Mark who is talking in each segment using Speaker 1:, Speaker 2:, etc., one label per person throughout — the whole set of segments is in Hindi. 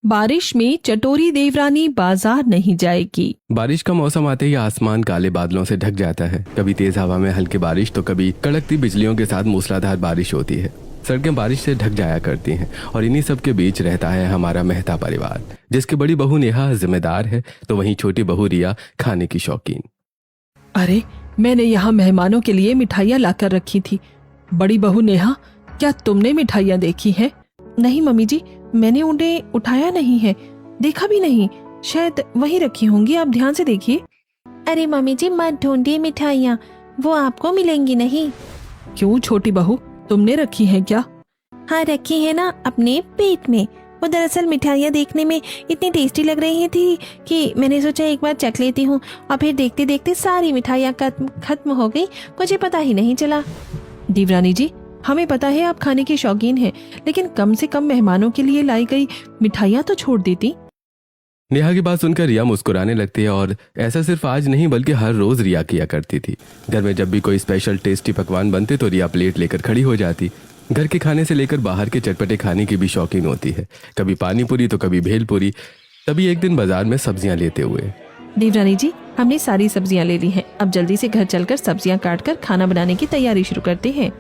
Speaker 1: बारिश में चटोरी देवरानी बाजार नहीं जाएगी।
Speaker 2: बारिश का मौसम आते ही आसमान काले बादलों से ढक जाता है। कभी तेज हवा में हल्की बारिश तो कभी कड़कती बिजलियों के साथ मूसलाधार बारिश होती है। सड़कें बारिश से ढक जाया करती हैं और इन्हीं सब के बीच रहता है हमारा मेहता परिवार, जिसकी बड़ी बहू नेहा जिम्मेदार है तो वहीं छोटी बहू रिया खाने की शौकीन।
Speaker 1: अरे, मैंने यहाँ मेहमानों के लिए मिठाइयाँ लाकर रखी थी। बड़ी बहू नेहा, क्या तुमने मिठाइयाँ देखी हैं? नहीं मम्मी जी, मैंने उन्हें उठाया नहीं है, देखा भी नहीं। शायद वहीं रखी होंगी, आप ध्यान से देखिए।
Speaker 3: अरे मम्मी जी, मत ढूंढिए मिठाइयाँ, वो आपको मिलेंगी नहीं।
Speaker 1: क्यों छोटी बहू, तुमने रखी हैं क्या?
Speaker 3: हाँ रखी है ना, अपने पेट में। वो दरअसल मिठाइयाँ देखने में इतनी टेस्टी लग रही थी कि मैंने सोचा एक बार चख लेती हूँ, और फिर देखते देखते सारी मिठाइयाँ खत्म हो गई, मुझे पता ही नहीं चला।
Speaker 1: देवरानी जी, हमें पता है आप खाने की शौकीन हैं, लेकिन कम से कम मेहमानों के लिए लाई गई मिठाइयाँ तो छोड़ देती।
Speaker 2: नेहा की बात सुनकर रिया मुस्कुराने लगती है और ऐसा सिर्फ आज नहीं बल्कि हर रोज रिया किया करती थी। घर में जब भी कोई स्पेशल टेस्टी पकवान बनते तो रिया प्लेट लेकर खड़ी हो जाती। घर के खाने से लेकर बाहर के चटपटे खाने की भी शौकीन होती है, कभी पानी पूरी तो कभी भेलपूरी। तभी एक दिन बाजार में सब्जियां लेते हुए,
Speaker 1: देवरानी जी, हमने सारी सब्जियां ले ली हैं, अब जल्दी से घर चलकर सब्जियां काटकर खाना बनाने की तैयारी शुरू करते हैं।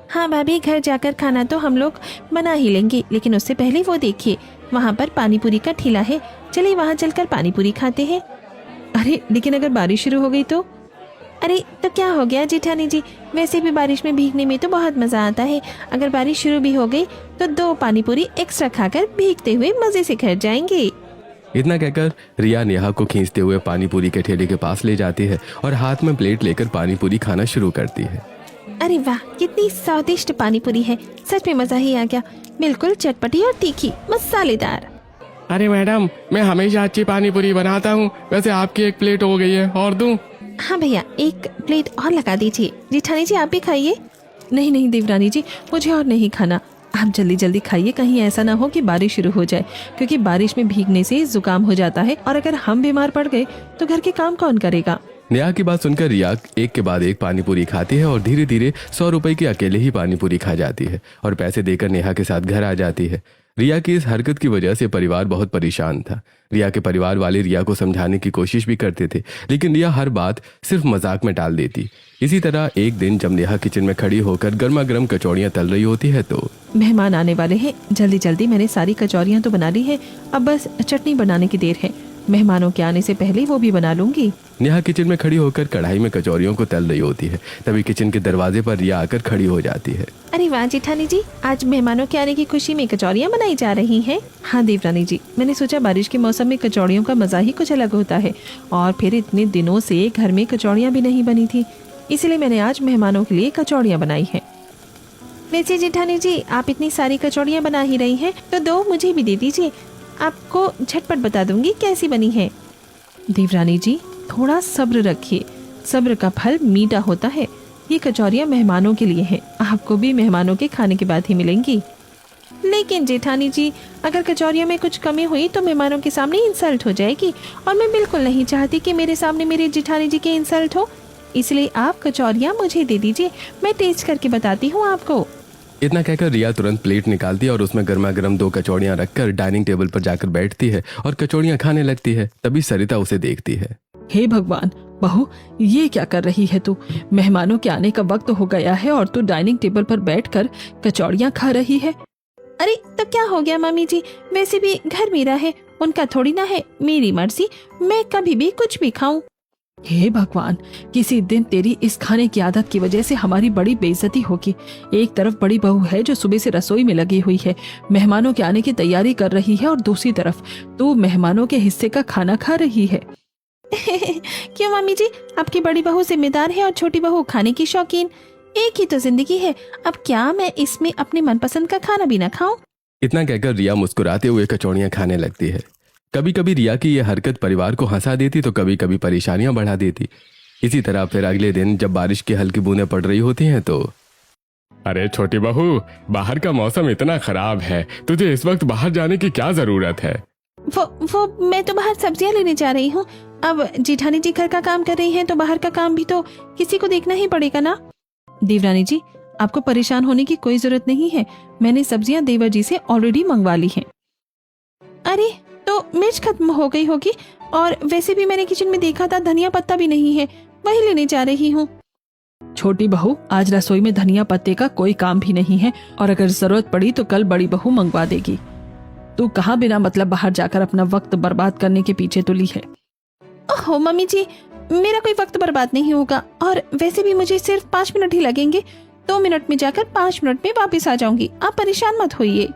Speaker 3: हाँ भाभी, घर जाकर खाना तो हम लोग बना ही लेंगे, लेकिन उससे पहले वो देखिए, वहाँ पर पानी पूरी का ठेला है, चलिए वहाँ चलकर पानी पूरी खाते हैं।
Speaker 1: अरे लेकिन अगर बारिश शुरू हो गई तो?
Speaker 3: अरे तो क्या हो गया जेठानी जी, वैसे भी बारिश में भीगने में तो बहुत मजा आता है। अगर बारिश शुरू भी हो गई तो 2 पानी पूरी एक्स्ट्रा खाकर भीगते हुए मजे से घर जाएंगे।
Speaker 2: इतना कहकर रिया नेहा को खींचते हुए पानी पूरी के ठेले के पास ले जाती है और हाथ में प्लेट लेकर पानी पूरी खाना शुरू करती है।
Speaker 3: अरे वाह, कितनी स्वादिष्ट पानी पूरी है, सच में मजा ही आ गया, बिल्कुल चटपटी और तीखी, मसालेदार।
Speaker 4: अरे मैडम, मैं हमेशा अच्छी पानी पूरी बनाता हूँ, वैसे आपकी एक प्लेट हो गई है, और दूं?
Speaker 3: हाँ भैया, एक प्लेट और लगा दीजिए। जेठानी जी आप भी खाइए।
Speaker 1: नहीं नहीं देवरानी जी, मुझे और नहीं खाना, आप जल्दी जल्दी खाइए, कहीं ऐसा ना हो कि बारिश शुरू हो जाए, क्योंकि बारिश में भीगने से जुकाम हो जाता है और अगर हम बीमार पड़ गए तो घर के काम कौन करेगा?
Speaker 2: नेहा की बात सुनकर रिया एक के बाद एक पानी पूरी खाती है और धीरे धीरे 100 रुपए की अकेले ही पानी पूरी खा जाती है और पैसे देकर नेहा के साथ घर आ जाती है। रिया की इस हरकत की वजह से परिवार बहुत परेशान था। रिया के परिवार वाले रिया को समझाने की कोशिश भी करते थे, लेकिन रिया हर बात सिर्फ मजाक में टाल देती। इसी तरह एक दिन जब नेहा किचन में खड़ी होकर गर्मा गर्म कचौड़ियाँ तल रही होती है तो
Speaker 1: मेहमान आने वाले हैं, जल्दी जल्दी मैंने सारी कचौरियाँ तो बना ली है, अब बस चटनी बनाने की देर है, मेहमानों के आने से पहले वो भी बना लूंगी।
Speaker 2: नेहा किचन में खड़ी होकर कढ़ाई में कचौरियों को तल रही होती है। तभी किचन के दरवाजे पर रिया आकर खड़ी हो जाती है।
Speaker 3: अरे वाह जेठानी जी, आज मेहमानों के आने की खुशी में कचौरियाँ बनाई जा रही हैं।
Speaker 1: हाँ देवरानी जी, मैंने सोचा बारिश के मौसम में कचौड़ियों का मजा ही कुछ अलग होता है, और फिर इतने दिनों से घर में कचौड़ियाँ भी नहीं बनी थी, इसलिए मैंने आज मेहमानों के लिए कचौड़ियाँ बनाई हैं।
Speaker 3: वैसे जेठानी जी, आप इतनी सारी कचौड़ियाँ बना ही रही हैं तो 2 मुझे भी दे दीजिए, आपको झटपट बता दूंगी कैसी बनी है।
Speaker 1: देवरानी जी, थोड़ा सब्र रखिए, सब्र का फल मीठा होता है। ये कचौरियाँ मेहमानों के लिए हैं, आपको भी मेहमानों के खाने के बाद ही मिलेंगी।
Speaker 3: लेकिन जेठानी जी, अगर कचौरियों में कुछ कमी हुई तो मेहमानों के सामने इंसल्ट हो जाएगी, और मैं बिल्कुल नहीं चाहती कि मेरे सामने मेरे जेठानी जी के इंसल्ट हो, इसलिए आप कचौरियाँ मुझे दे दीजिए, मैं टेस्ट करके बताती हूँ आपको।
Speaker 2: इतना कहकर रिया तुरंत प्लेट निकालती है और उसमें गर्मा गर्म 2 कचौड़ियाँ रखकर डाइनिंग टेबल पर जाकर बैठती है और कचौड़ियाँ खाने लगती है। तभी सरिता उसे देखती है।
Speaker 1: हे भगवान, बहू ये क्या कर रही है तू? मेहमानों के आने का वक्त हो गया है और तू डाइनिंग टेबल पर बैठकर कचौड़ियाँ खा रही है।
Speaker 3: अरे तो क्या हो गया मम्मी जी, वैसे भी घर मेरा है, उनका थोड़ी ना है, मेरी मर्जी, मैं कभी भी कुछ भी खाऊं।
Speaker 1: हे भगवान, किसी दिन तेरी इस खाने की आदत की वजह से हमारी बड़ी बेइज्जती होगी। एक तरफ बड़ी बहू है जो सुबह से रसोई में लगी हुई है, मेहमानों के आने की तैयारी कर रही है, और दूसरी तरफ तू मेहमानों के हिस्से का खाना खा रही है।
Speaker 3: क्यों मम्मी जी, आपकी बड़ी बहू जिम्मेदार है और छोटी बहू खाने की शौकीन, एक ही तो जिंदगी है, अब क्या मैं इसमें अपने मनपसंद का खाना भी ना खाऊं?
Speaker 2: इतना कहकर रिया मुस्कुराते हुए कचौड़ियाँ खाने लगती है। कभी कभी रिया की यह हरकत परिवार को हंसा देती तो कभी कभी परेशानियां बढ़ा देती। इसी तरह फिर अगले दिन जब बारिश की हल्की बूंदें पड़ रही होती हैं तो
Speaker 4: अरे छोटी बहू, बाहर का मौसम इतना खराब है, तुझे इस वक्त बाहर जाने की क्या जरूरत है?
Speaker 3: वो मैं तो बाहर सब्जियां लेने जा रही हूँ। अब जेठानी जी घर का काम कर रही हैं तो बाहर का काम भी तो किसी को देखना ही पड़ेगा ना।
Speaker 1: देवरानी जी, आपको परेशान होने की कोई जरूरत नहीं है, मैंने सब्जियां देवर जी से ऑलरेडी मंगवा ली हैं।
Speaker 3: अरे तो मिर्च खत्म हो गई होगी, और वैसे भी मैंने किचन में देखा था धनिया पत्ता भी नहीं है, वही लेने जा रही हूँ।
Speaker 1: छोटी बहू, आज रसोई में धनिया पत्ते का कोई काम भी नहीं है, और अगर जरूरत पड़ी तो कल बड़ी बहू मंगवा देगी। तू कहाँ बिना मतलब बाहर जाकर अपना वक्त बर्बाद करने के पीछे तुली है?
Speaker 3: ओहो मम्मी जी, मेरा कोई वक्त बर्बाद नहीं होगा, और वैसे भी मुझे सिर्फ 5 मिनट ही लगेंगे। 2 मिनट में जाकर 5 मिनट में वापस आ जाऊंगी, आप परेशान मत होइए।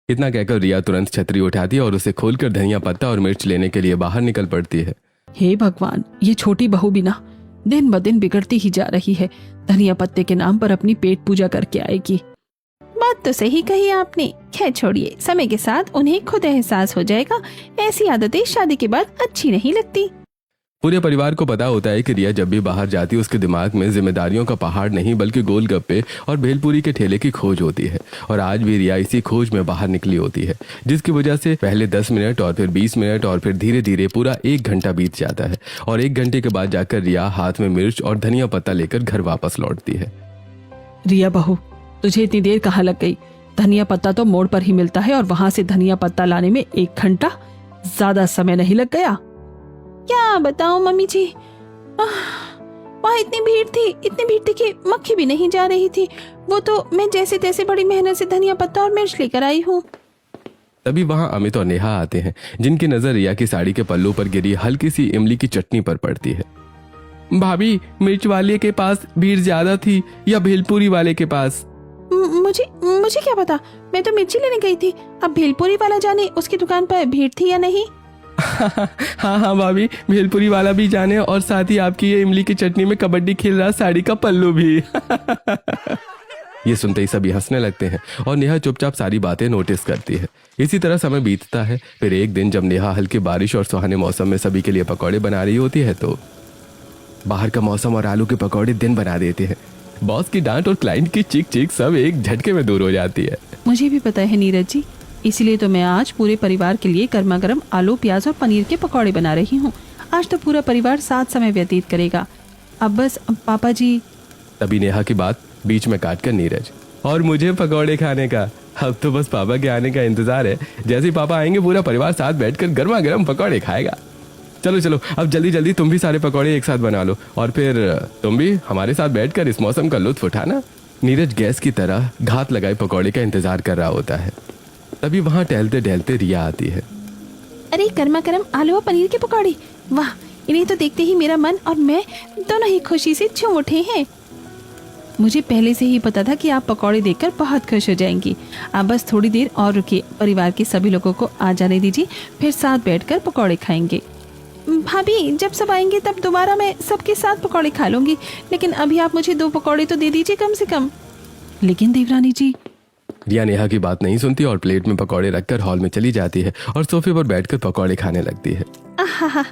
Speaker 2: इतना कहकर रिया तुरंत छतरी उठाती है और उसे खोलकर धनिया पत्ता और मिर्च लेने के लिए बाहर निकल पड़ती है।
Speaker 1: हे भगवान, ये छोटी बहू बिना दिन ब दिन बिगड़ती ही जा रही है। धनिया पत्ते के नाम पर अपनी पेट पूजा करके आएगी।
Speaker 3: बात तो सही कही आपने। खैर छोड़िए, समय के साथ उन्हें खुद एहसास हो जाएगा। ऐसी आदतें शादी के बाद अच्छी नहीं लगती।
Speaker 2: पूरे परिवार को पता होता है कि रिया जब भी बाहर जाती है उसके दिमाग में जिम्मेदारियों का पहाड़ नहीं बल्कि गोलगप्पे और भेलपूरी के ठेले की खोज होती है। और आज भी रिया इसी खोज में बाहर निकली होती है, जिसकी वजह से पहले 10 मिनट और फिर 20 मिनट और फिर धीरे धीरे पूरा 1 घंटा बीत जाता है। और 1 घंटे के बाद जाकर रिया हाथ में मिर्च और धनिया पत्ता लेकर घर वापस लौटती है।
Speaker 1: रिया बहू, तुझे इतनी देर कहाँ लग गई? धनिया पत्ता तो मोड़ पर ही मिलता है, और वहां से धनिया पत्ता लाने में 1 घंटा? ज्यादा समय नहीं लग गया?
Speaker 3: क्या बताऊं मम्मी जी, वहाँ इतनी भीड़ थी कि मक्खी भी नहीं जा रही थी। वो तो मैं जैसे तैसे बड़ी मेहनत से धनिया पत्ता और मिर्च लेकर आई हूँ।
Speaker 2: तभी वहां अमित और नेहा आते हैं, जिनकी नजर रिया की साड़ी के पल्लू पर गिरी हल्की सी इमली की चटनी पर पड़ती है। भाभी, मिर्च वाले के पास भीड़ ज्यादा थी या भेलपूरी वाले के पास?
Speaker 3: मुझे क्या पता, मैं तो मिर्ची लेने गई थी। अब भेलपूरी वाला जाने उसकी दुकान पर भीड़ थी या नहीं।
Speaker 2: हाँ भाभी, भेलपुरी वाला भी जाने, और साथ ही आपकी ये इमली की चटनी में कबड्डी खेल रहा साड़ी का पल्लू भी। ये सुनते ही सभी हंसने लगते हैं और नेहा चुपचाप सारी बातें नोटिस करती है। इसी तरह समय बीतता है। फिर एक दिन जब नेहा हल्की बारिश और सुहाने मौसम में सभी के लिए पकौड़े बना रही होती है तो बाहर का मौसम और आलू के पकौड़े दिन बना देते हैं। बॉस की डांट और क्लाइंट की चीख चीख सब एक झटके में दूर हो जाती है।
Speaker 1: मुझे भी पता है नीरज जी, इसीलिए तो मैं आज पूरे परिवार के लिए गर्मा गर्म आलू, प्याज और पनीर के पकौड़े बना रही हूँ। आज तो पूरा परिवार साथ समय व्यतीत करेगा। अब बस पापा जी।
Speaker 2: तभी नेहा की बात बीच में काट कर नीरज, और मुझे पकौड़े खाने का, अब तो बस पापा के आने का इंतजार है। जैसे ही पापा आएंगे पूरा परिवार साथ बैठकर गर्मा गर्म पकौड़े खाएगा। चलो चलो, अब जल्दी जल्दी तुम भी सारे पकौड़े एक साथ बना लो, और फिर तुम भी हमारे साथ बैठकर इस मौसम का लुत्फ उठाना। नीरज गैस की तरह घात लगाए पकौड़े का इंतजार कर रहा होता है। तभी वहां टहलते टहलते रिया आती है।
Speaker 3: अरे गर्मा गर्म आलू और पनीर के पकौड़े, वाह! इन्हें तो देखते ही मेरा मन और मैं दोनों ही खुशी से झूम उठे हैं।
Speaker 1: मुझे पहले से ही पता था कि आप पकौड़े देखकर बहुत खुश हो जाएंगी। आप बस थोड़ी देर और रुकिए, परिवार के सभी लोगों को आ जाने दीजिए, फिर साथ बैठकर पकौड़े खाएंगे।
Speaker 3: भाभी, जब सब आएंगे तब दोबारा मैं सबके साथ पकौड़े खा लूंगी, लेकिन अभी आप मुझे 2 पकौड़े तो दे दीजिए कम से कम।
Speaker 1: लेकिन देवरानी जी।
Speaker 2: रिया नेहा की बात नहीं सुनती और प्लेट में पकौड़े रखकर हॉल में चली जाती है और सोफे पर बैठकर पकौड़े खाने लगती है।
Speaker 3: आहा,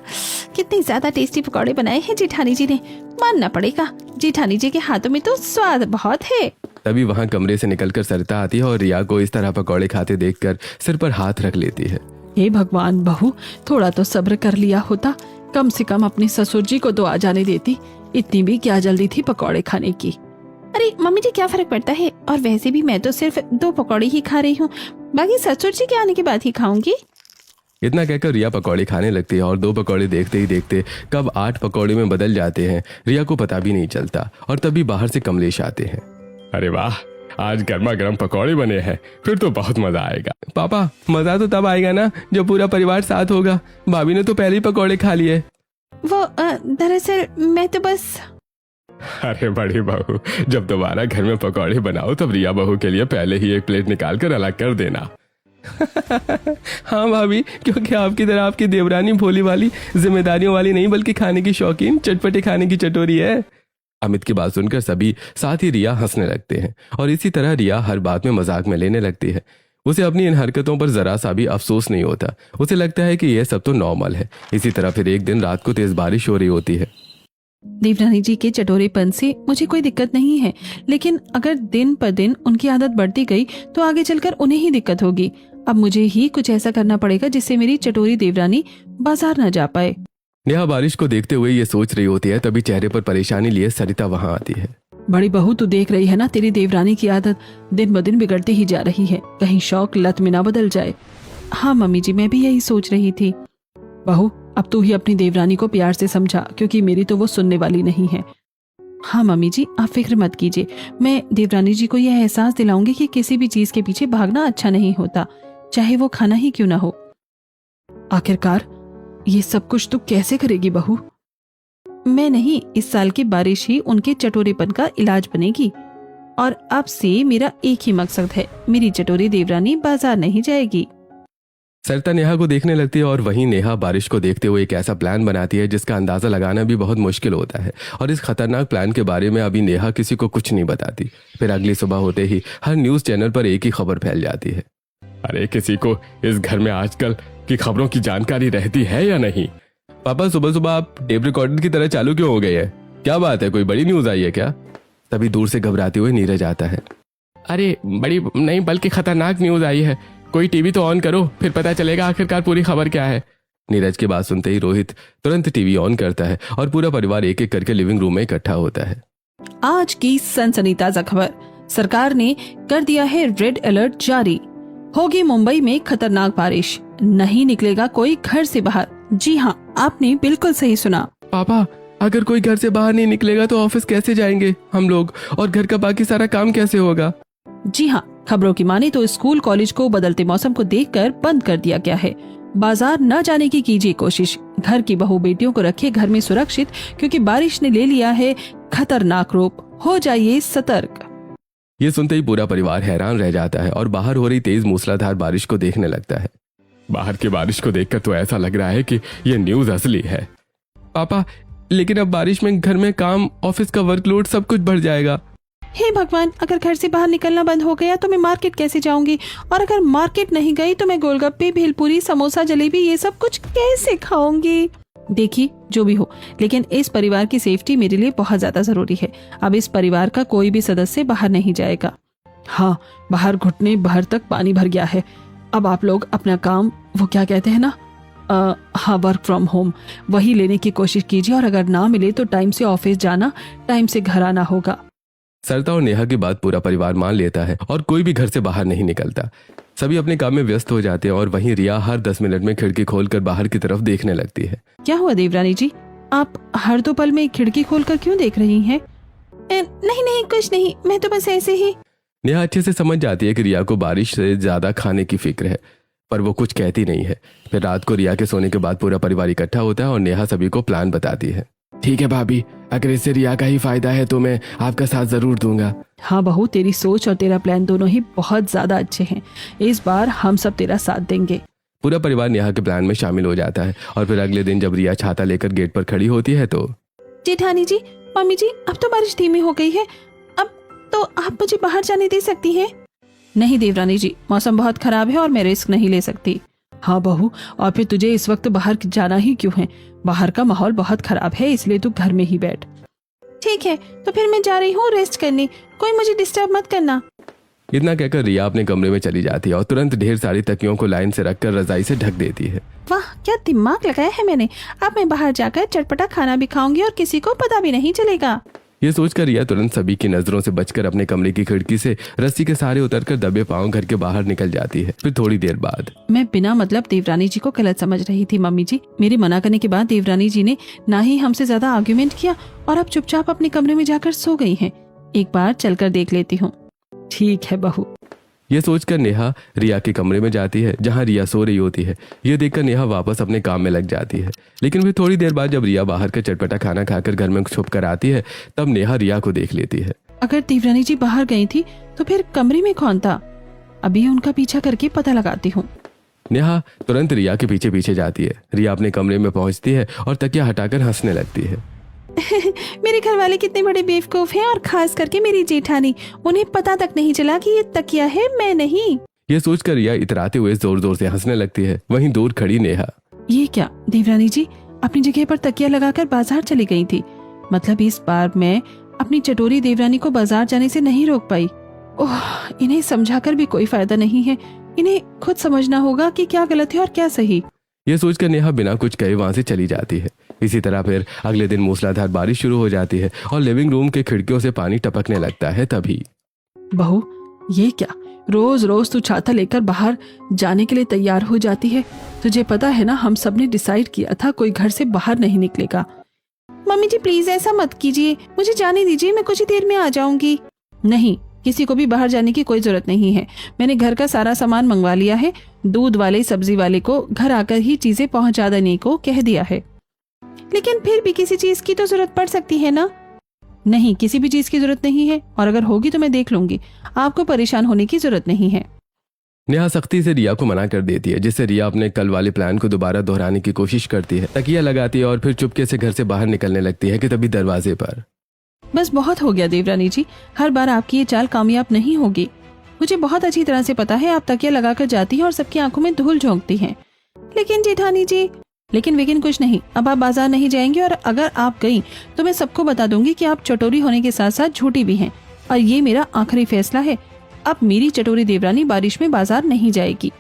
Speaker 3: कितने ज्यादा टेस्टी पकौड़े बनाए हैं जेठानी जी ने, मानना पड़ेगा। जेठानी जी के हाथों में तो स्वाद बहुत है।
Speaker 2: तभी वहां कमरे से निकलकर सरिता आती है और रिया को इस तरह पकौड़े खाते देखकर सिर पर हाथ रख लेती है।
Speaker 1: हे भगवान बहू, थोड़ा तो सब्र कर लिया होता, कम से कम अपने ससुर जी को तो आ जाने देती। इतनी भी क्या जल्दी थी पकौड़े खाने की।
Speaker 3: अरे मम्मी जी, क्या फर्क पड़ता है, और वैसे भी मैं तो सिर्फ 2 पकौड़े ही खा रही हूँ, बाकी ससुर जी के आने के बाद ही खाऊंगी।
Speaker 2: इतना कहकर रिया पकौड़े खाने लगती है और 2 पकौड़े देखते ही देखते कब 8 पकौड़े में बदल जाते हैं रिया को पता भी नहीं चलता। और तभी बाहर से कमलेश आते हैं।
Speaker 4: अरे वाह, आज गर्मा गर्म पकौड़े बने हैं, फिर तो बहुत मजा आएगा।
Speaker 2: पापा, मजा तो तब आएगा ना जब पूरा परिवार साथ होगा। भाभी ने तो पहले ही पकौड़े खा लिए।
Speaker 3: वो दरअसल मैं तो बस।
Speaker 4: अरे बड़ी बहू, जब दोबारा घर में पकौड़े बनाओ तब रिया बहू के लिए पहले ही एक प्लेट निकाल कर अलग कर देना।
Speaker 2: हाँ भाभी, क्योंकि आपकी तरह आपकी देवरानी भोली वाली, जिम्मेदारियों वाली नहीं बल्कि खाने की शौकीन, चटपटे खाने की चटोरी है। अमित की बात सुनकर सभी साथ ही रिया हंसने लगते हैं और इसी तरह रिया हर बात में मजाक में लेने लगती है। उसे अपनी इन हरकतों पर जरा सा भी अफसोस नहीं होता। उसे लगता है कि यह सब तो नॉर्मल है। इसी तरह फिर एक दिन रात को तेज बारिश हो रही होती है।
Speaker 1: देवरानी जी के चटोरेपन से मुझे कोई दिक्कत नहीं है, लेकिन अगर दिन पर दिन उनकी आदत बढ़ती गई तो आगे चलकर उन्हें ही दिक्कत होगी। अब मुझे ही कुछ ऐसा करना पड़ेगा जिससे मेरी चटोरी देवरानी बाजार न जा पाए।
Speaker 2: नेहा बारिश को देखते हुए ये सोच रही होती है, तभी चेहरे पर परेशानी लिए सरिता वहां आती है।
Speaker 1: बड़ी बहू, तू देख रही है ना, तेरी देवरानी की आदत दिन ब दिन बिगड़ती ही जा रही है, कहीं शौक लत में ना बदल जाए। हाँ मम्मी जी, मैं भी यही सोच रही थी। बहू, अब तू ही अपनी देवरानी को प्यार से समझा, क्योंकि मेरी तो वो सुनने वाली नहीं है। हाँ मम्मी जी, आप फिक्र मत कीजिए। मैं देवरानी जी को यह एहसास दिलाऊंगी कि किसी भी चीज के पीछे भागना अच्छा नहीं होता, चाहे वो खाना ही क्यों ना हो। आखिरकार ये सब कुछ तू कैसे करेगी बहू?
Speaker 3: मैं नहीं, इस साल की बारिश ही उनके चटोरेपन का इलाज बनेगी। और अब से मेरा एक ही मकसद है, मेरी चटोरी देवरानी बाजार नहीं जाएगी।
Speaker 2: सरिता नेहा को देखने लगती है और वहीं नेहा बारिश को देखते हुए एक ऐसा प्लान बनाती है जिसका अंदाजा लगाना भी बहुत मुश्किल होता है। और इस खतरनाक प्लान के बारे में अभी नेहा किसी को कुछ नहीं बताती। फिर अगली सुबह होते ही हर न्यूज चैनल पर एक ही खबर फैल जाती है।
Speaker 4: अरे किसी को इस घर में आजकल की खबरों की जानकारी रहती है या नहीं?
Speaker 2: पापा, सुबह सुबह आप टेप रिकॉर्डर की तरह चालू क्यों हो गए हैं? क्या बात है, कोई बड़ी न्यूज आई है क्या? तभी दूर से घबराते हुए नीरज आता है।
Speaker 4: अरे बड़ी नहीं, बल्कि खतरनाक न्यूज आई है। कोई टीवी तो ऑन करो, फिर पता चलेगा आखिरकार पूरी खबर क्या है।
Speaker 2: नीरज की बात सुनते ही रोहित तुरंत टीवी ऑन करता है और पूरा परिवार एक एक करके लिविंग रूम में इकट्ठा होता है।
Speaker 1: आज की सनसनीताजा खबर, सरकार ने कर दिया है रेड अलर्ट जारी। होगी मुंबई में खतरनाक बारिश, नहीं निकलेगा कोई घर से बाहर। जी हाँ, आपने बिल्कुल सही सुना।
Speaker 2: पापा, अगर कोई घर से बाहर नहीं निकलेगा तो ऑफिस कैसे जाएंगे हम लोग, और घर का बाकी सारा काम कैसे होगा?
Speaker 1: जी हाँ, खबरों की माने तो स्कूल कॉलेज को बदलते मौसम को देखकर बंद कर दिया गया है। बाजार न जाने की कीजिए कोशिश। घर की बहू बेटियों को रखिए घर में सुरक्षित, क्योंकि बारिश ने ले लिया है खतरनाक रूप। हो जाइए सतर्क।
Speaker 2: ये सुनते ही पूरा परिवार हैरान रह जाता है और बाहर हो रही तेज मूसलाधार बारिश को देखने लगता है।
Speaker 4: बाहर की बारिश को देखकर तो ऐसा लग रहा है कि ये न्यूज असली है।
Speaker 2: पापा, लेकिन अब बारिश में घर में काम, ऑफिस का वर्कलोड सब कुछ बढ़ जाएगा।
Speaker 3: हे भगवान, अगर घर से बाहर निकलना बंद हो गया तो मैं मार्केट कैसे जाऊंगी? और अगर मार्केट नहीं गई तो मैं गोलगप्पे, भेलपूरी, समोसा, जलेबी ये सब कुछ कैसे खाऊंगी?
Speaker 1: देखिए, जो भी हो, लेकिन इस परिवार की सेफ्टी मेरे लिए बहुत ज्यादा जरूरी है। अब इस परिवार का कोई भी सदस्य बाहर नहीं जाएगा। हाँ, बाहर घुटने भर तक पानी भर गया है। अब आप लोग अपना काम, वो क्या कहते हैं ना, हाँ, वर्क फ्रॉम होम, वही लेने की कोशिश कीजिए। और अगर ना मिले तो टाइम से ऑफिस जाना, टाइम से घर आना होगा।
Speaker 2: सरिता और नेहा की बात पूरा परिवार मान लेता है और कोई भी घर से बाहर नहीं निकलता। सभी अपने काम में व्यस्त हो जाते हैं और वहीं रिया हर 10 मिनट में खिड़की खोलकर बाहर की तरफ देखने लगती है।
Speaker 1: क्या हुआ देवरानी जी, आप हर दो पल में खिड़की खोलकर क्यों देख रही हैं?
Speaker 3: नहीं नहीं, कुछ नहीं, मैं तो बस ऐसे ही।
Speaker 2: नेहा अच्छे से समझ जाती है कि रिया को बारिश से ज्यादा खाने की फिक्र है, पर वो कुछ कहती नहीं है। फिर रात को रिया के सोने के बाद पूरा परिवार इकट्ठा होता है और नेहा सभी को प्लान बताती है।
Speaker 4: ठीक है भाभी, अगर इससे रिया का ही फायदा है तो मैं आपका साथ जरूर दूंगा।
Speaker 1: हाँ बहू, तेरी सोच और तेरा प्लान दोनों ही बहुत ज्यादा अच्छे हैं। इस बार हम सब तेरा साथ देंगे।
Speaker 2: पूरा परिवार नेहा के प्लान में शामिल हो जाता है और फिर अगले दिन जब रिया छाता लेकर गेट पर खड़ी होती है तो
Speaker 3: जेठानी जी, मम्मी जी, अब तो बारिश धीमी हो गई है, अब तो आप मुझे बाहर जाने दे सकती हैं।
Speaker 1: नहीं देवरानी जी, मौसम बहुत खराब है और मैं रिस्क नहीं ले सकती। हाँ बहू, और फिर तुझे इस वक्त बाहर जाना ही क्यों है? बाहर का माहौल बहुत खराब है, इसलिए तू घर में ही बैठ।
Speaker 3: ठीक है, तो फिर मैं जा रही हूँ रेस्ट करने, कोई मुझे डिस्टर्ब मत करना।
Speaker 2: इतना कहकर रिया अपने कमरे में चली जाती है और तुरंत ढेर सारी तकियों को लाइन से रखकर रजाई से ढक देती है।
Speaker 3: वाह, क्या दिमाग लगाया है मैंने। अब मैं बाहर जाकर चटपटा खाना भी खाऊंगी और किसी को पता भी नहीं चलेगा।
Speaker 2: ये सोचकर रिया तुरंत सभी की नजरों से बचकर अपने कमरे की खिड़की से रस्सी के सहारे उतरकर दबे पांव घर के बाहर निकल जाती है। फिर थोड़ी देर बाद
Speaker 1: मैं बिना मतलब देवरानी जी को गलत समझ रही थी मम्मी जी। मेरे मना करने के बाद देवरानी जी ने ना ही हमसे ज्यादा आर्ग्यूमेंट किया और अब चुपचाप अपने कमरे में जाकर सो गई हैं। एक बार चलकर देख लेती हूँ। ठीक है बहू।
Speaker 2: ये सोचकर नेहा रिया के कमरे में जाती है जहां रिया सो रही होती है। ये देखकर नेहा वापस अपने काम में लग जाती है। लेकिन फिर थोड़ी देर बाद जब रिया बाहर का चटपटा खाना खाकर घर में छुप कर आती है तब नेहा रिया को देख लेती है।
Speaker 1: अगर देवरानी जी बाहर गई थी तो फिर कमरे में कौन था? अभी उनका पीछा करके पता लगाती हूँ।
Speaker 2: नेहा तुरंत रिया के पीछे पीछे जाती है। रिया अपने कमरे में पहुंचती है और तकिया हटाकर हंसने लगती है।
Speaker 3: मेरे घर वाले कितने बड़े बेवकूफ हैं, और खास करके मेरी जेठानी, उन्हें पता तक नहीं चला कि ये तकिया है, मैं नहीं।
Speaker 2: ये सोचकर रिया इतराते हुए जोर जोर से हंसने लगती है। वहीं दूर खड़ी नेहा,
Speaker 1: ये क्या देवरानी जी अपनी जगह पर तकिया लगाकर बाजार चली गई थी? मतलब इस बार मैं अपनी चटोरी देवरानी को बाजार जाने से नहीं रोक पाई। ओह, इन्हें समझाकर भी कोई फायदा नहीं है। इन्हें खुद समझना होगा कि क्या गलत है और क्या सही।
Speaker 2: ये सोचकर नेहा बिना कुछ कहे वहां से चली जाती है। इसी तरह फिर अगले दिन मूसलाधार बारिश शुरू हो जाती है और लिविंग रूम के खिड़कियों से पानी टपकने लगता है। तभी
Speaker 1: बहू, ये क्या? रोज रोज तू छाता लेकर बाहर जाने के लिए तैयार हो जाती है। तुझे पता है ना, हम सब ने डिसाइड किया था कोई घर से बाहर नहीं निकलेगा।
Speaker 3: मम्मी जी प्लीज ऐसा मत कीजिए, मुझे जाने दीजिए, मैं कुछ ही देर में आ जाऊंगी।
Speaker 1: नहीं, किसी को भी बाहर जाने की कोई जरूरत नहीं है। मैंने घर का सारा सामान मंगवा लिया है। दूध वाले सब्जी वाले को घर आकर ही चीजें पहुंचा देने को कह दिया है।
Speaker 3: लेकिन फिर भी किसी चीज की तो जरूरत पड़ सकती है ना।
Speaker 1: नहीं, किसी भी चीज की जरूरत नहीं है, और अगर होगी तो मैं देख लूंगी। आपको परेशान होने की जरूरत नहीं है।
Speaker 2: नेहा सख्ती से रिया को मना कर देती है, जिससे रिया अपने कल वाले प्लान को दोबारा दोहराने की कोशिश करती है। तकिया लगाती है और फिर चुपके से घर से बाहर निकलने लगती है कि तभी दरवाजे पर
Speaker 1: बस बहुत हो गया देवरानी जी, हर बार आपकी ये चाल कामयाब नहीं होगी। मुझे बहुत अच्छी तरह से पता है आप तकिया लगाकर जाती हैं और सबकी आंखों में धूल झोंकती हैं।
Speaker 3: लेकिन जेठानी जी।
Speaker 1: लेकिन कुछ नहीं। अब आप बाजार नहीं जाएंगे, और अगर आप गई तो मैं सबको बता दूंगी कि आप चटोरी होने के साथ साथ झूठी भी हैं, और ये मेरा आखिरी फैसला है। अब मेरी चटोरी देवरानी बारिश में बाजार नहीं जाएगी।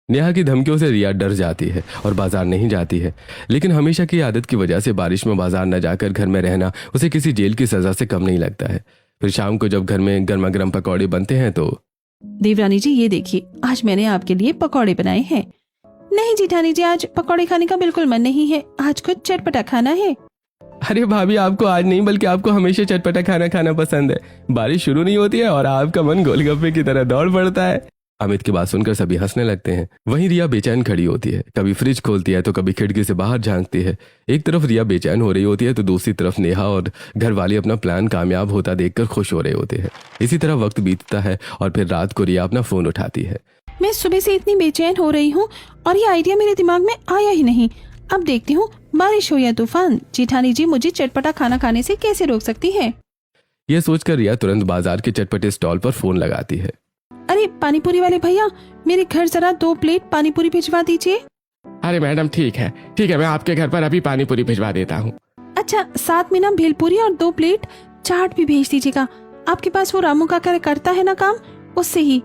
Speaker 2: नेहा की धमकियों से रिया डर जाती है और बाजार नहीं जाती है। लेकिन हमेशा की आदत की वजह से बारिश में बाजार न जाकर घर में रहना उसे किसी जेल की सजा से कम नहीं लगता है। फिर शाम को जब घर में गर्मा गर्म पकौड़े बनते हैं तो
Speaker 1: देवरानी जी ये देखिए, आज मैंने आपके लिए पकौड़े बनाए हैं।
Speaker 3: नहीं जेठानी जी, आज पकौड़े खाने का बिल्कुल मन नहीं है, आज कुछ चटपटा खाना है।
Speaker 2: अरे भाभी, आपको आज नहीं बल्कि आपको हमेशा चटपटा खाना पसंद है। बारिश शुरू नहीं होती है और आपका मन गोलगप्पे की तरह दौड़ पड़ता है। अमित की बात सुनकर सभी हंसने लगते हैं। वहीं रिया बेचैन खड़ी होती है, कभी फ्रिज खोलती है तो कभी खिड़की से बाहर झांकती है। एक तरफ रिया बेचैन हो रही होती है तो दूसरी तरफ नेहा और घर वाले अपना प्लान कामयाब होता देखकर खुश हो रहे होते हैं। इसी तरह वक्त बीतता है और फिर रात को रिया अपना फोन उठाती है।
Speaker 3: मैं सुबह से इतनी बेचैन हो रही हूँ और ये आइडिया मेरे दिमाग में आया ही नहीं। अब देखती हूँ, बारिश हो या तूफान, जेठानी जी मुझे चटपटा खाना खाने से कैसे रोक सकती है।
Speaker 2: यह सोचकर रिया तुरंत बाजार के चटपटे स्टॉल पर फोन लगाती है।
Speaker 3: अरे पानीपुरी वाले भैया, मेरे घर जरा 2 प्लेट पानीपुरी भिजवा दीजिए।
Speaker 4: अरे मैडम ठीक है, मैं आपके घर पर अभी पानीपुरी भिजवा देता हूँ।
Speaker 3: अच्छा, साथ में ना भेलपुरी और 2 प्लेट चाट भी भेज दीजिएगा। आपके पास वो रामू काका करता है ना काम, उससे ही।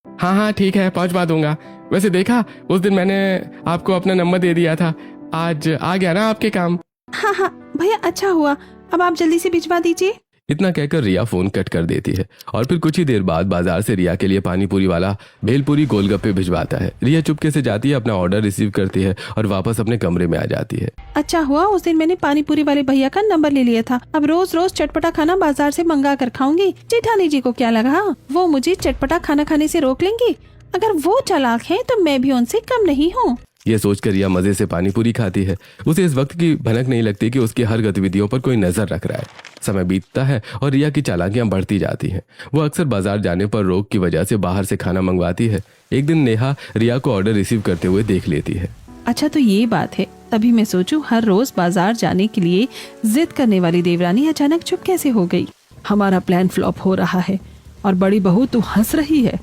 Speaker 4: हाँ ठीक है, पहुँचवा दूंगा। वैसे देखा, उस दिन मैंने आपको अपना नंबर दे दिया था, आज आ गया ना आपके काम।
Speaker 3: हाँ भैया, अच्छा हुआ, अब आप जल्दी से भिजवा दीजिए।
Speaker 2: इतना कहकर रिया फोन कट कर देती है और फिर कुछ ही देर बाद बाजार से रिया के लिए पानीपुरी वाला भेलपुरी गोलगप्पे भिजवाता है। रिया चुपके से जाती है, अपना ऑर्डर रिसीव करती है और वापस अपने कमरे में आ जाती है।
Speaker 3: अच्छा हुआ उस दिन मैंने पानीपुरी वाले भैया का नंबर ले लिया था। अब रोज रोज चटपटा खाना बाजार से मंगा कर खाऊंगी। जेठानी जी को क्या लगा, वो मुझे चटपटा खाना खाने से रोक लेंगी। अगर वो चालाक है तो मैं भी उनसे कम नहीं हूँ।
Speaker 2: यह सोचकर रिया मजे से पानीपुरी खाती है। उसे इस वक्त की भनक नहीं लगती कि उसकी हर गतिविधियों पर कोई नजर रख रहा है। समय बीतता है और रिया की चालाकियां बढ़ती जाती हैं। वो अक्सर बाजार जाने पर रोक की वजह से बाहर से खाना मंगवाती है। एक दिन नेहा रिया को ऑर्डर रिसीव करते हुए देख लेती है।
Speaker 1: अच्छा तो ये बात है, तभी मैं सोचूं हर रोज बाजार जाने के लिए जिद करने वाली देवरानी अचानक चुप कैसे हो गई। हमारा प्लान फ्लॉप हो रहा है और बड़ी बहू तू हंस रही है।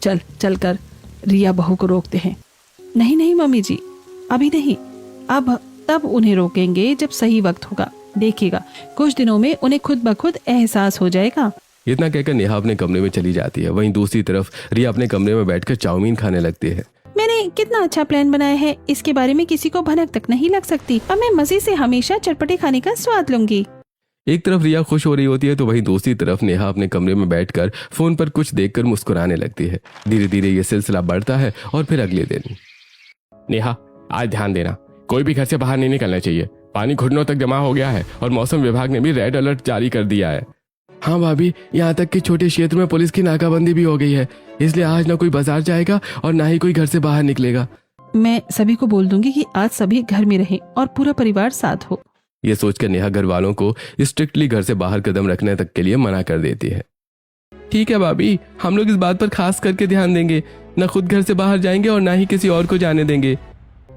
Speaker 1: चल कर रिया बहू को रोकते हैं। नहीं मम्मी जी, अभी नहीं, अब तब उन्हें रोकेंगे जब सही वक्त होगा। देखिएगा, कुछ दिनों में उन्हें खुद ब खुद एहसास हो जाएगा।
Speaker 2: इतना कहकर नेहा अपने कमरे में चली जाती है। वहीं दूसरी तरफ रिया अपने कमरे में बैठकर चाउमीन खाने लगती है।
Speaker 3: मैंने कितना अच्छा प्लान बनाया है, इसके बारे में किसी को भनक तक नहीं लग सकती। अब मैं मजे से हमेशा चटपटे खाने का स्वाद लूंगी।
Speaker 2: एक तरफ रिया खुश हो रही होती है तो वहीं दूसरी तरफ नेहा अपने कमरे में बैठकर फोन पर कुछ देखकर मुस्कुराने लगती है। धीरे धीरे ये सिलसिला बढ़ता है और फिर अगले दिन।
Speaker 4: नेहा, आज ध्यान देना, कोई भी घर से बाहर नहीं निकलना चाहिए। पानी घुटनों तक जमा हो गया है और मौसम विभाग ने भी रेड अलर्ट जारी कर दिया है।
Speaker 2: हाँ भाभी, यहाँ तक कि छोटे क्षेत्र में पुलिस की नाकाबंदी भी हो गई है, इसलिए आज ना कोई बाजार जाएगा और ना ही कोई घर से बाहर निकलेगा।
Speaker 1: मैं सभी को बोल दूंगी कि आज सभी घर में रहें और पूरा परिवार साथ हो।
Speaker 2: ये सोचकर नेहा घर वालों को स्ट्रिक्टली घर से बाहर कदम रखने तक के लिए मना कर देती है। ठीक है भाभी, हम लोग इस बात पर खास करके ध्यान देंगे, न खुद घर से बाहर जाएंगे और ना ही किसी और को जाने देंगे।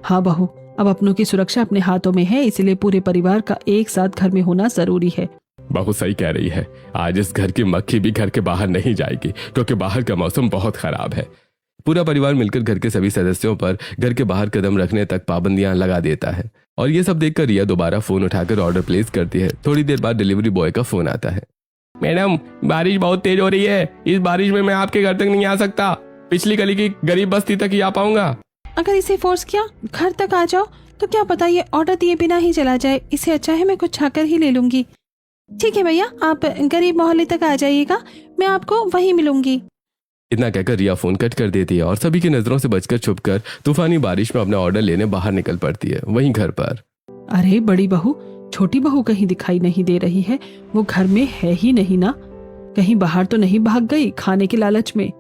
Speaker 1: हाँ बहू, अब अपनों की सुरक्षा अपने हाथों में है, इसलिए पूरे परिवार का एक साथ घर में होना जरूरी है।
Speaker 4: बहुत सही कह रही है, आज इस घर की मक्खी भी घर के बाहर नहीं जाएगी क्योंकि बाहर का मौसम बहुत खराब है।
Speaker 2: पूरा परिवार मिलकर घर के सभी सदस्यों पर घर के बाहर कदम रखने तक पाबंदियां लगा देता है। और ये सब देखकर रिया दोबारा फोन उठाकर ऑर्डर प्लेस करती है। थोड़ी देर बाद डिलीवरी बॉय का फोन आता है।
Speaker 4: मैडम, बारिश बहुत तेज हो रही है, इस बारिश में मैं आपके घर तक नहीं आ सकता, पिछली गली की गरीब बस्ती तक ही आ पाऊंगा।
Speaker 3: अगर इसे फोर्स किया घर तक आ जाओ तो क्या पता ये ऑर्डर दिए बिना ही चला जाए। इससे अच्छा है मैं कुछ छाकर ही ले लूंगी। ठीक है भैया, आप गरीब मोहल्ले तक आ जाइएगा, मैं आपको वहीं मिलूंगी।
Speaker 2: इतना कहकर रिया फोन कट कर देती है और सभी की नजरों से बचकर छुपकर तूफानी बारिश में अपना ऑर्डर लेने बाहर निकल पड़ती है। वहीं घर पर
Speaker 1: अरे बड़ी बहू, छोटी बहू कहीं दिखाई नहीं दे रही है। वो घर में है ही नहीं ना? कहीं बाहर तो नहीं भाग गई खाने के लालच में?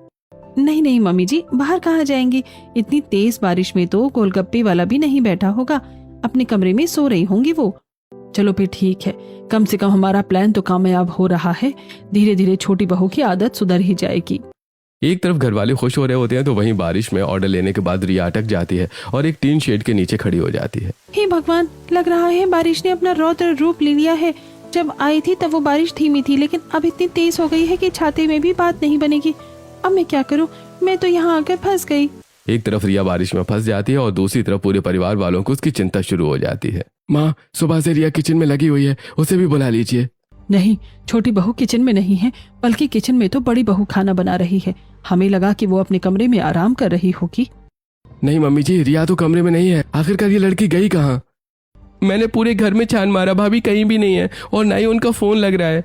Speaker 3: नहीं नहीं मम्मी जी, बाहर कहाँ जाएंगी? इतनी तेज बारिश में तो गोलगप्पे वाला भी नहीं बैठा होगा, अपने कमरे में सो रही होंगी वो।
Speaker 1: चलो फिर ठीक है, कम से कम हमारा प्लान तो कामयाब हो रहा है। धीरे धीरे छोटी बहू की आदत सुधर ही जाएगी।
Speaker 2: एक तरफ घर वाले खुश हो रहे होते हैं तो वहीं बारिश में ऑर्डर लेने के बाद रिया अटक जाती है और एक टीन शेड के नीचे खड़ी हो जाती है।
Speaker 3: हे भगवान, लग रहा है बारिश ने अपना रौद्र रूप ले लिया है। जब आई थी तब वो बारिश धीमी थी, लेकिन अब इतनी तेज हो गई है कि छाते में भी बात नहीं बनेगी। अब मैं क्या करूं? मैं तो यहाँ आकर फंस गई।
Speaker 2: एक तरफ रिया बारिश में फंस जाती है और दूसरी तरफ पूरे परिवार वालों को उसकी चिंता शुरू हो जाती है।
Speaker 4: माँ, सुबह से रिया किचन में लगी हुई है, उसे भी बुला लीजिए।
Speaker 1: नहीं, छोटी बहू किचन में नहीं है, बल्कि किचन में तो बड़ी बहू खाना बना रही है। हमें लगा कि वो अपने कमरे में आराम कर रही होगी।
Speaker 4: नहीं मम्मी जी, रिया तो कमरे में नहीं है। आखिरकार ये लड़की गई कहाँ?
Speaker 2: मैंने पूरे घर में छान मारा, भाभी कहीं भी नहीं है और ना ही उनका फोन लग रहा है।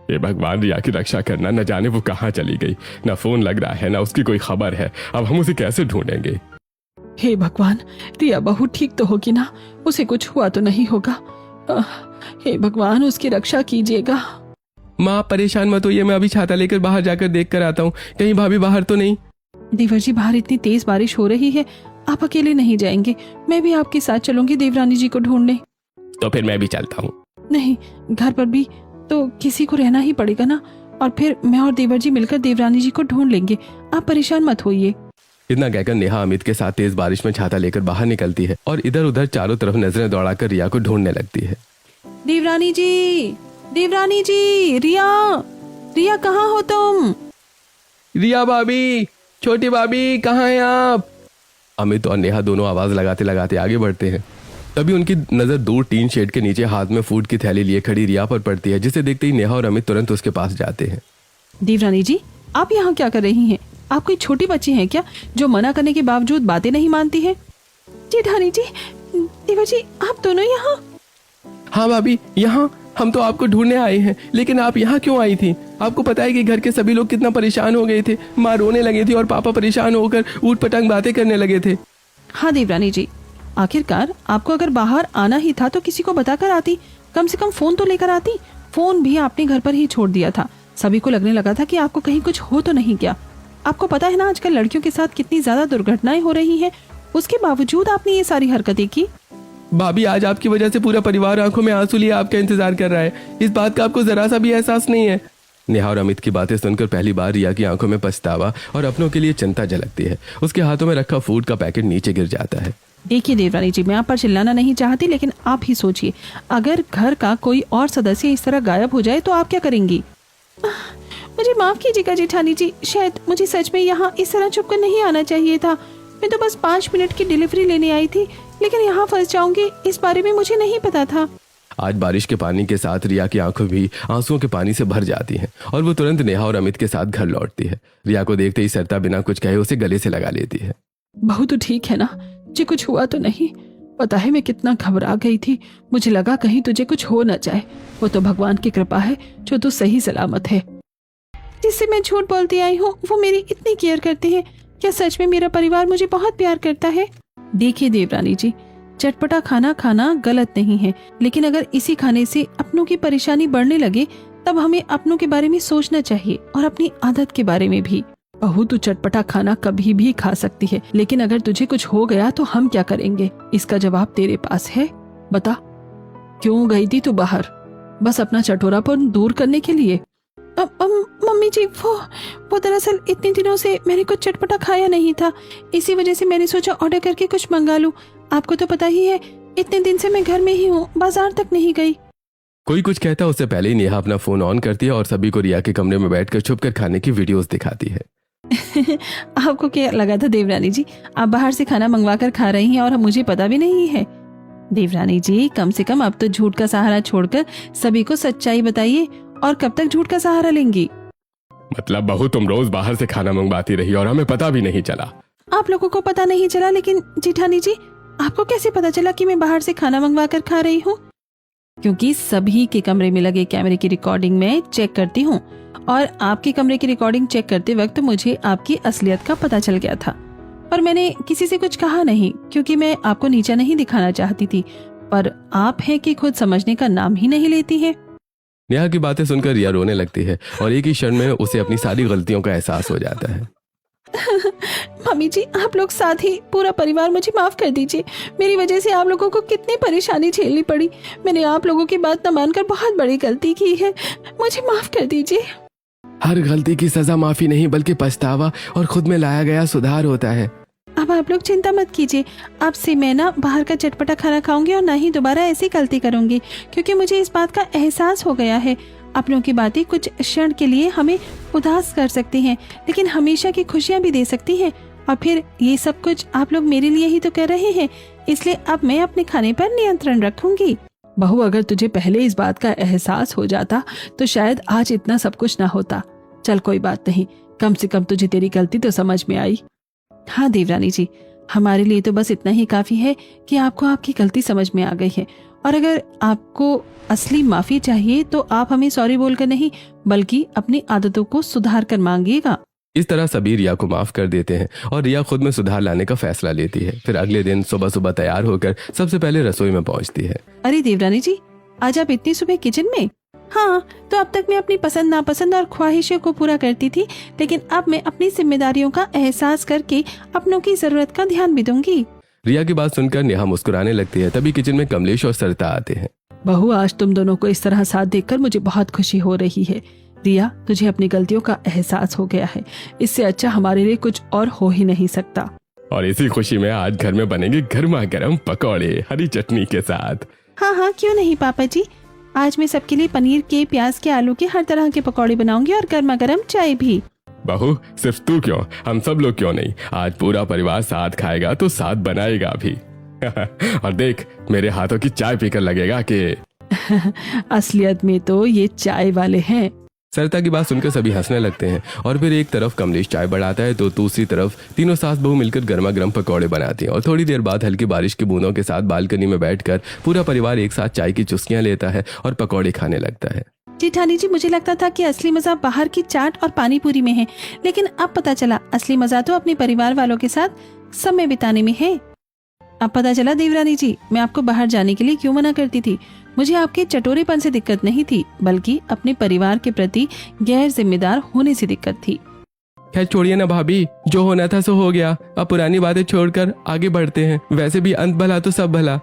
Speaker 4: हे भगवान, रिया की रक्षा करना, न जाने वो कहाँ चली गई। ना फोन लग रहा है, ना उसकी कोई खबर है। अब हम उसे कैसे ढूंढेंगे?
Speaker 1: हे भगवान, रिया बहू ठीक तो होगी ना? उसे कुछ हुआ तो नहीं होगा? हे भगवान, उसकी रक्षा कीजिएगा।
Speaker 2: माँ परेशान मत होइए, मैं अभी छाता लेकर बाहर जाकर देख कर आता हूँ, कहीं भाभी बाहर तो नहीं।
Speaker 1: देवर जी, बाहर इतनी तेज बारिश हो रही है, आप अकेले नहीं जाएंगे। मैं भी आपके साथ चलूंगी देवरानी जी को ढूंढने।
Speaker 2: तो फिर मैं भी चलता हूँ।
Speaker 1: नहीं, घर पर भी तो किसी को रहना ही पड़ेगा ना, और फिर मैं और देवर जी मिलकर देवरानी जी को ढूंढ लेंगे। आप परेशान मत होइए।
Speaker 2: इतना कहकर नेहा अमित के साथ तेज बारिश में छाता लेकर बाहर निकलती है और इधर उधर चारों तरफ नजरें दौड़ाकर रिया को ढूंढने लगती है।
Speaker 3: देवरानी जी, देवरानी जी, रिया, रिया कहाँ हो तुम?
Speaker 2: रिया भाभी, छोटी भाभी, कहाँ हैं आप? अमित और नेहा दोनों आवाज लगाते लगाते आगे बढ़ते हैं। तभी उनकी नजर दूर टीन शेड के नीचे हाथ में फूड की थैली लिए खड़ी रिया पर पड़ती है, जिसे देखते ही नेहा और अमित तुरंत उसके पास जाते हैं।
Speaker 1: देवरानी जी, आप यहाँ क्या कर रही हैं? आप कोई छोटी बच्ची हैं क्या, जो मना करने के बावजूद बातें नहीं मानती हैं?
Speaker 3: जेठानी जी, देवर जी, आप दोनों यहाँ?
Speaker 2: हाँ भाभी, यहाँ हम तो आपको ढूंढने आए हैं, लेकिन आप यहाँ क्यों आई थी? आपको पता है कि घर के सभी लोग कितना परेशान हो गए थे। माँ रोने लगे थे और पापा परेशान होकर ऊट पटांग बातें करने लगे थे।
Speaker 1: हाँ देवरानी जी, आखिरकार आपको अगर बाहर आना ही था तो किसी को बताकर आती, कम से कम फोन तो लेकर आती। फोन भी आपने घर पर ही छोड़ दिया था। सभी को लगने लगा था कि आपको कहीं कुछ हो तो नहीं गया। आपको पता है ना आजकल लड़कियों के साथ कितनी ज्यादा दुर्घटनाएं हो रही हैं, उसके बावजूद आपने ये सारी हरकतें की।
Speaker 2: भाभी, आज आपकी वजह से पूरा परिवार आंखों में आंसू लिए आपका इंतजार कर रहा है। इस बात का आपको जरा सा भी एहसास नहीं है? नेहा और अमित की बातें सुनकर पहली बार रिया की आंखों में पछतावा और अपनों के लिए चिंता झलकती है। उसके हाथों में रखा फूड का पैकेट नीचे गिर जाता है।
Speaker 1: देखिए देवरानी जी, मैं आप पर चिल्लाना नहीं चाहती, लेकिन आप ही सोचिए, अगर घर का कोई और सदस्य इस तरह गायब हो जाए तो आप क्या करेंगी?
Speaker 3: मुझे माफ कीजिएगा जेठानी जी, शायद मुझे सच में यहाँ इस तरह छुपकर नहीं आना चाहिए था। मैं तो बस 5 मिनट की डिलीवरी लेने आई थी, लेकिन यहाँ फंस जाऊंगी इस बारे में मुझे नहीं पता था।
Speaker 2: आज बारिश के पानी के साथ रिया की आंखें भी आंसुओं के पानी से भर जाती हैं और वो तुरंत नेहा और अमित के साथ घर लौटती है। रिया को देखते ही सरता बिना कुछ कहे उसे गले से लगा लेती है।
Speaker 1: बहू तो ठीक है ना? जी कुछ हुआ तो नहीं? पता है मैं कितना घबरा गई थी, मुझे लगा कहीं तुझे कुछ हो न जाए। वो तो भगवान की कृपा है जो तू सही सलामत है।
Speaker 3: जिससे मैं झूठ बोलती आई हूँ वो मेरी इतनी केयर करते हैं। क्या सच में मेरा परिवार मुझे बहुत प्यार करता है?
Speaker 1: देखिए देवरानी जी, चटपटा खाना खाना गलत नहीं है, लेकिन अगर इसी खाने से अपनों की परेशानी बढ़ने लगे तब हमें अपनों के बारे में सोचना चाहिए और अपनी आदत के बारे में भी। बहू, तू चटपटा खाना कभी भी खा सकती है, लेकिन अगर तुझे कुछ हो गया तो हम क्या करेंगे? इसका जवाब तेरे पास है। बता, क्यों गई थी तू बाहर? बस अपना चटोरापन दूर करने के लिए?
Speaker 3: मम्मी जी, वो दरअसल इतने दिनों से मैंने कुछ चटपटा खाया नहीं था, इसी वजह से मैंने सोचा ऑर्डर करके कुछ मंगा लूं। आपको तो पता ही है, इतने दिन से मैं घर में ही हूँ, बाजार तक नहीं गई।
Speaker 2: कोई कुछ कहता उससे पहले ही नेहा अपना फोन ऑन करती है और सभी को रिया के कमरे में बैठकर छुपकर खाने की वीडियोस दिखाती है।
Speaker 1: आपको क्या लगा था देवरानी जी, आप बाहर से खाना मंगवा कर खा रही हैं और मुझे पता भी नहीं है? देवरानी जी, कम से कम अब तो झूठ का सहारा छोड़कर सभी को सच्चाई बताइए। और कब तक झूठ का सहारा लेंगी?
Speaker 4: मतलब बहू, तुम रोज बाहर से खाना मंगवाती रही और हमें पता भी नहीं चला।
Speaker 3: आप लोगों को पता नहीं चला, लेकिन जेठानी जी, आपको कैसे पता चला कि मैं बाहर से खाना मंगवा कर खा रही हूँ? क्योंकि सभी के कमरे में लगे कैमरे की रिकॉर्डिंग मैं चेक करती हूँ और आपके कमरे की रिकॉर्डिंग चेक करते वक्त मुझे आपकी असलियत का पता चल गया था। पर मैंने किसी से कुछ कहा नहीं क्योंकि मैं आपको नीचा नहीं दिखाना चाहती थी, पर आप हैं कि खुद समझने का नाम ही नहीं लेती हैं।
Speaker 2: नेहा की बातें सुनकर रिया रोने लगती है और एक ही क्षण में उसे अपनी सारी गलतियों का एहसास हो जाता है।
Speaker 3: मम्मी जी, आप लोग साथ ही पूरा परिवार मुझे माफ कर दीजिए। मेरी वजह से आप लोगों को कितनी परेशानी झेलनी पड़ी। मैंने आप लोगों की बात न मानकर बहुत बड़ी गलती की है, मुझे माफ कर दीजिए।
Speaker 2: हर गलती की सजा माफी नहीं बल्कि पछतावा और खुद में लाया गया सुधार होता है।
Speaker 3: अब आप लोग चिंता मत कीजिए, अब से मैं ना बाहर का चटपटा खाना खाऊंगी और ना ही दोबारा ऐसी गलती करूंगी, क्योंकि मुझे इस बात का एहसास हो गया है अपनों की बातें कुछ क्षण के लिए हमें उदास कर सकती हैं, लेकिन हमेशा की खुशियां भी दे सकती हैं। और फिर ये सब कुछ आप लोग मेरे लिए ही तो कर रहे हैं, इसलिए अब मैं अपने खाने पर नियंत्रण रखूंगी।
Speaker 1: बहू, अगर तुझे पहले इस बात का एहसास हो जाता तो शायद आज इतना सब कुछ ना होता। चल कोई बात नहीं, कम से कम तुझे तेरी गलती तो समझ में आई।
Speaker 3: हाँ देवरानी जी, हमारे लिए तो बस इतना ही काफी है कि आपको आपकी गलती समझ में आ गई है, और अगर आपको असली माफी चाहिए तो आप हमें सॉरी बोलकर नहीं बल्कि अपनी आदतों को सुधार कर मांगिएगा।
Speaker 2: इस तरह सभी रिया को माफ कर देते हैं और रिया खुद में सुधार लाने का फैसला लेती है। फिर अगले दिन सुबह सुबह तैयार होकर सबसे पहले रसोई में पहुंचती है।
Speaker 3: अरे देवरानी जी, आज आप इतनी सुबह किचन में? हाँ, तो अब तक मैं अपनी पसंद नापसंद और ख्वाहिशों को पूरा करती थी, लेकिन अब मैं अपनी जिम्मेदारियों का एहसास करके अपनों की जरूरत का ध्यान भी दूंगी।
Speaker 2: रिया की बात सुनकर नेहा मुस्कुराने लगती है। तभी किचन में कमलेश और सरिता आते हैं।
Speaker 1: बहू, आज तुम दोनों को इस तरह साथ देखकर मुझे बहुत खुशी हो रही है। रिया, तुझे अपनी गलतियों का एहसास हो गया है, इससे अच्छा हमारे लिए कुछ और हो ही नहीं सकता।
Speaker 4: और इसी खुशी में आज घर में बनेंगे गर्मा गर्म पकौड़े हरी चटनी के साथ।
Speaker 3: हाँ हाँ, क्यों नहीं पापा जी, आज मैं सबके लिए पनीर के, प्याज के, आलू के हर तरह के पकौड़े बनाऊंगी और गर्मा गर्म चाय भी।
Speaker 4: बहू, सिर्फ तू क्यों, हम सब लोग क्यों नहीं, आज पूरा परिवार साथ खाएगा तो साथ बनाएगा भी। और देख, मेरे हाथों की चाय पीकर लगेगा कि
Speaker 1: असलियत में तो ये चाय वाले हैं।
Speaker 2: सरिता की बात सुनकर सभी हंसने लगते हैं और फिर एक तरफ कमलेश चाय बढ़ाता है तो दूसरी तरफ तीनों सास बहू मिलकर गर्मा गर्म पकौड़े बनाती हैं। और थोड़ी देर बाद हल्की बारिश की बूंदों के साथ बालकनी में बैठकर पूरा परिवार एक साथ चाय की चुस्कियां लेता है और पकौड़े खाने लगता है।
Speaker 3: जेठानी जी, मुझे लगता था कि असली मजा बाहर की चाट और पानी पूरी में है, लेकिन अब पता चला असली मजा तो अपने परिवार वालों के साथ समय बिताने में है। अब पता चला देवरानी जी, मैं आपको बाहर जाने के लिए क्यों मना करती थी। मुझे आपके चटोरेपन से दिक्कत नहीं थी, बल्कि अपने परिवार के प्रति गैर जिम्मेदार होने से दिक्कत थी।
Speaker 2: खैर छोड़िए ना भाभी, जो होना था सो हो गया। अब पुरानी बातें छोड़कर आगे बढ़ते हैं। वैसे भी अंत भला तो सब भला।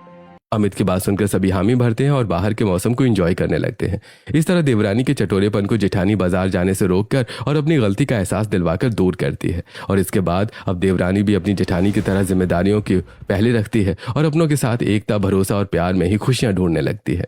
Speaker 2: अमित की बात सुनकर सभी हामी भरते हैं और बाहर के मौसम को एंजॉय करने लगते हैं। इस तरह देवरानी के चटोरेपन को जेठानी बाजार जाने से रोककर और अपनी गलती का एहसास दिलवाकर दूर करती है। और इसके बाद अब देवरानी भी अपनी जेठानी की तरह जिम्मेदारियों की पहले रखती है और अपनों के साथ एकता, भरोसा और प्यार में ही खुशियां ढूंढने लगती है।